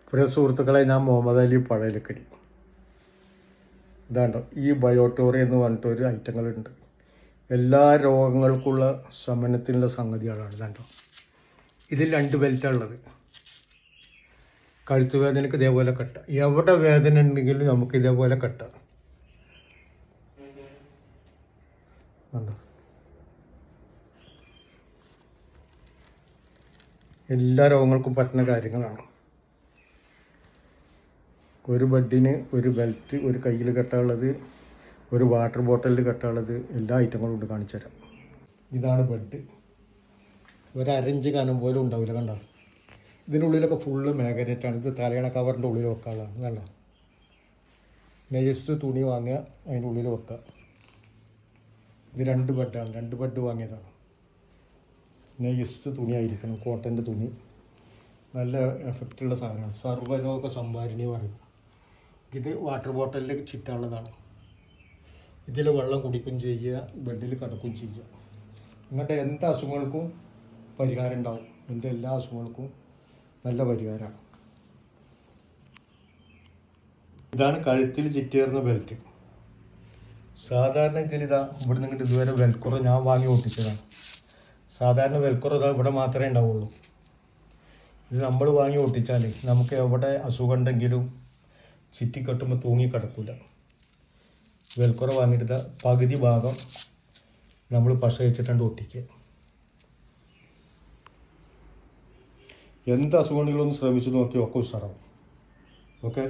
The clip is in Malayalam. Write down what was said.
പ്രിയ സുഹൃത്തുക്കളെ, ഞാൻ മുഹമ്മദ് അലി പഴയലക്കടി. ഇതാണ്ടോ ഈ ബയോട്ടോറി എന്ന് പറഞ്ഞിട്ടൊരു ഐറ്റങ്ങളുണ്ട്. എല്ലാ രോഗങ്ങൾക്കുള്ള ശമനത്തിനുള്ള സംഗതികളാണ്. ഇതാണ്ടോ ഇതിൽ 2 ബെൽറ്റാണ് ഉള്ളത്. കഴുത്ത് വേദനയ്ക്ക് ഇതേപോലെ കെട്ട, എവിടെ വേദന ഉണ്ടെങ്കിലും നമുക്ക് ഇതേപോലെ കെട്ട. കണ്ടോ, എല്ലാ രോഗങ്ങൾക്കും പറ്റുന്ന കാര്യങ്ങളാണ്. ഒരു ബെഡിന് ഒരു ബെൽറ്റ്, ഒരു കയ്യിൽ കെട്ടാനുള്ളത്, ഒരു വാട്ടർ ബോട്ടിലിൽ കെട്ടാനുള്ളത്, എല്ലാ ഐറ്റങ്ങളും ഉണ്ട്. കാണിച്ചു തരാം. ഇതാണ് ബെഡ്. ഒരു 1.5 ഇഞ്ച് കനം പോലും ഉണ്ടാവില്ല. കണ്ടോ, ഇതിനുള്ളിലൊക്കെ ഫുള്ള് മാഗ്നറ്റാണ്. ഇത് തലയണ കവറിൻ്റെ ഉള്ളിൽ വെക്കാനുള്ളതാണ്. ഇതല്ല, നൈസ് തുണി വാങ്ങുക, അതിൻ്റെ ഉള്ളിൽ വെക്കുക. ഇത് 2 ബെഡാണ്. 2 ബെഡ് വാങ്ങിയതാണ്. നൈസ് തുണിയായിരിക്കണം, കോട്ടൻ്റെ തുണി. നല്ല എഫക്റ്റുള്ള സാധനമാണ്. സർവ്വരോഗ സംഭാരിണി പറയും. ഇത് വാട്ടർ ബോട്ടലിൽ ചുറ്റാനുള്ളതാണ്. ഇതിൽ വെള്ളം കുടിക്കുകയും ചെയ്യുക, ബെഡിൽ കിടക്കുകയും ചെയ്യുക. നിങ്ങളുടെ എന്ത് അസുഖങ്ങൾക്കും പരിഹാരം ഉണ്ടാവും. എൻ്റെ എല്ലാ അസുഖങ്ങൾക്കും നല്ല പരിഹാരമാണ്. ഇതാണ് കഴുത്തിൽ ചുറ്റേറുന്ന ബെൽറ്റ്. സാധാരണ ഇതിലിതാ ഇവിടെ നിന്നിട്ട് ഇതുവരെ വെൽക്കുറ ഞാൻ വാങ്ങി ഒട്ടിച്ചതാണ്. സാധാരണ വെൽക്കുറ ഇതാ ഇവിടെ മാത്രമേ ഉണ്ടാവുള്ളൂ. ഇത് നമ്മൾ വാങ്ങി ഒട്ടിച്ചാൽ നമുക്ക് എവിടെ അസുഖം ഉണ്ടെങ്കിലും ചുറ്റി കെട്ടുമ്പോൾ തൂങ്ങിക്കിടക്കില്ല. വെൽക്കുറ വാങ്ങിയിട്ട് പകുതി ഭാഗം നമ്മൾ പശ വെച്ചിട്ടുണ്ട് ഒട്ടിക്കുക. എന്ത് അസുഖങ്ങളൊന്ന് ശ്രമിച്ചു നോക്കി ഒക്കെ ഉഷാറാവും. ഓക്കെ.